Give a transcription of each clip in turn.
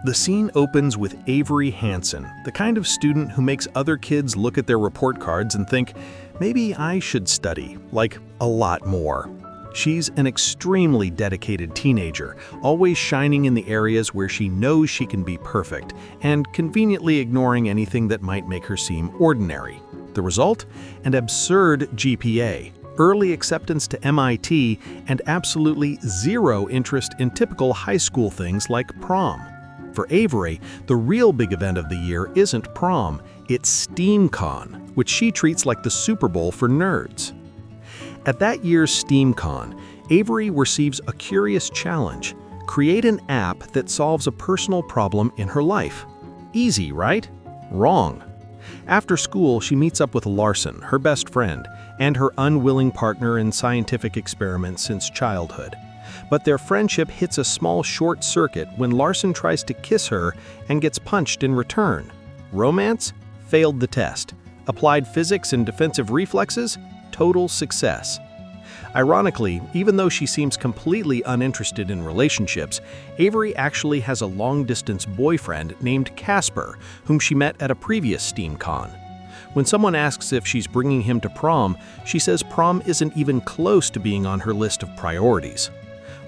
The scene opens with Avery Hansen, the kind of student who makes other kids look at their report cards and think, maybe I should study, like a lot more. She's an extremely dedicated teenager, always shining in the areas where she knows she can be perfect, and conveniently ignoring anything that might make her seem ordinary. The result? An absurd GPA, early acceptance to MIT, and absolutely zero interest in typical high school things like prom. For Avery, the real big event of the year isn't prom, it's STEAMCon, which she treats like the Super Bowl for nerds. At that year's STEAMCon, Avery receives a curious challenge: create an app that solves a personal problem in her life. Easy, right? Wrong. After school, she meets up with Larson, her best friend, and her unwilling partner in scientific experiments since childhood. But their friendship hits a small short circuit when Larson tries to kiss her and gets punched in return. Romance? Failed the test. Applied physics and defensive reflexes? Total success. Ironically, even though she seems completely uninterested in relationships, Avery actually has a long-distance boyfriend named Casper, whom she met at a previous STEAMCon. When someone asks if she's bringing him to prom, she says prom isn't even close to being on her list of priorities.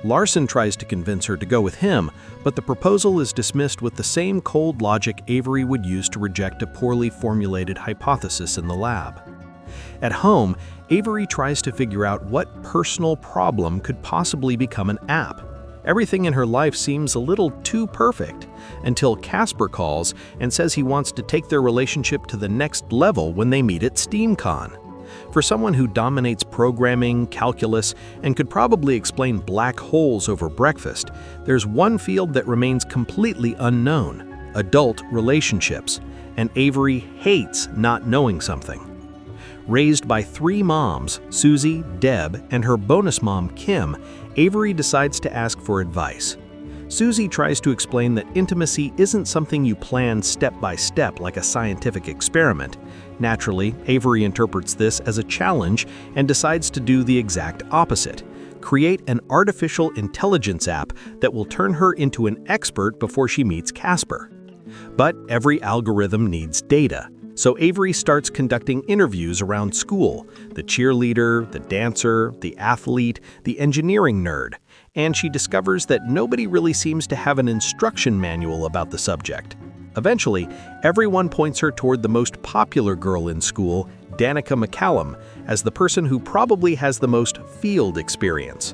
Larson tries to convince her to go with him, but the proposal is dismissed with the same cold logic Avery would use to reject a poorly formulated hypothesis in the lab. At home, Avery tries to figure out what personal problem could possibly become an app. Everything in her life seems a little too perfect, until Casper calls and says he wants to take their relationship to the next level when they meet at STEAMCon. For someone who dominates programming, calculus, and could probably explain black holes over breakfast, there's one field that remains completely unknown: adult relationships, and Avery hates not knowing something. Raised by three moms, Susie, Deb, and her bonus mom, Kim, Avery decides to ask for advice. Susie tries to explain that intimacy isn't something you plan step by step like a scientific experiment. Naturally, Avery interprets this as a challenge and decides to do the exact opposite: create an artificial intelligence app that will turn her into an expert before she meets Casper. But every algorithm needs data. So Avery starts conducting interviews around school: the cheerleader, the dancer, the athlete, the engineering nerd. And she discovers that nobody really seems to have an instruction manual about the subject. Eventually, everyone points her toward the most popular girl in school, Danica McCallum, as the person who probably has the most field experience.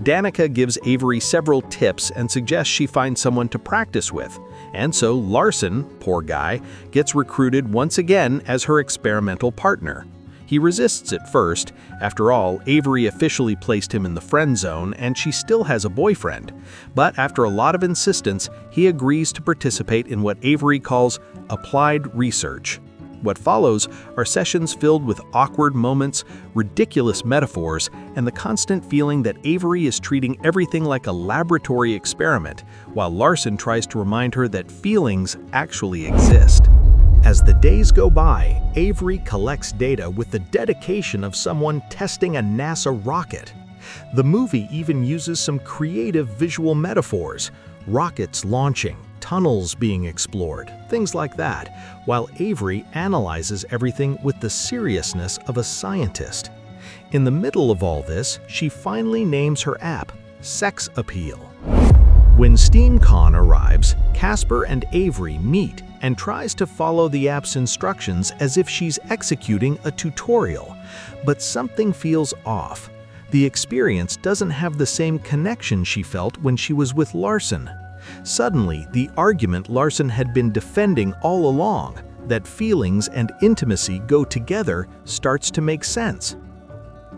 Danica gives Avery several tips and suggests she find someone to practice with, and so Larson, poor guy, gets recruited once again as her experimental partner. He resists at first. After all, Avery officially placed him in the friend zone and she still has a boyfriend. But after a lot of insistence, he agrees to participate in what Avery calls applied research. What follows are sessions filled with awkward moments, ridiculous metaphors, and the constant feeling that Avery is treating everything like a laboratory experiment, while Larson tries to remind her that feelings actually exist. As the days go by, Avery collects data with the dedication of someone testing a NASA rocket. The movie even uses some creative visual metaphors: rockets launching, tunnels being explored, things like that, while Avery analyzes everything with the seriousness of a scientist. In the middle of all this, she finally names her app Sex Appeal. When STEAMCon arrives, Casper and Avery meet and tries to follow the app's instructions as if she's executing a tutorial. But something feels off. The experience doesn't have the same connection she felt when she was with Larson. Suddenly, the argument Larson had been defending all along, that feelings and intimacy go together, starts to make sense.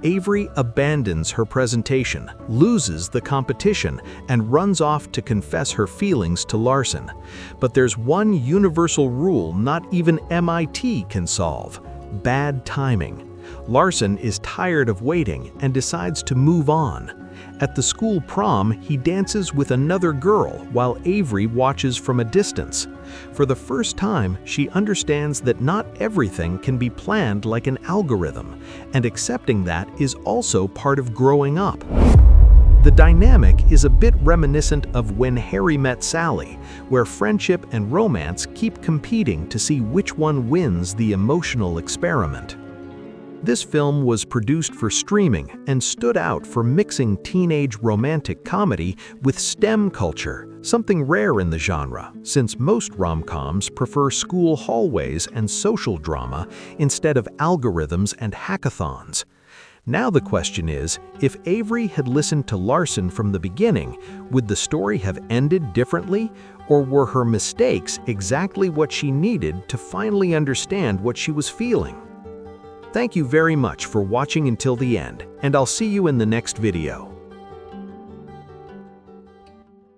Avery abandons her presentation, loses the competition, and runs off to confess her feelings to Larson. But there's one universal rule not even MIT can solve: bad timing. Larson is tired of waiting and decides to move on. At the school prom, he dances with another girl while Avery watches from a distance. For the first time, she understands that not everything can be planned like an algorithm, and accepting that is also part of growing up. The dynamic is a bit reminiscent of When Harry Met Sally, where friendship and romance keep competing to see which one wins the emotional experiment. This film was produced for streaming and stood out for mixing teenage romantic comedy with STEM culture, something rare in the genre, since most rom-coms prefer school hallways and social drama instead of algorithms and hackathons. Now the question is, if Avery had listened to Larson from the beginning, would the story have ended differently, or were her mistakes exactly what she needed to finally understand what she was feeling? Thank you very much for watching until the end, and I'll see you in the next video.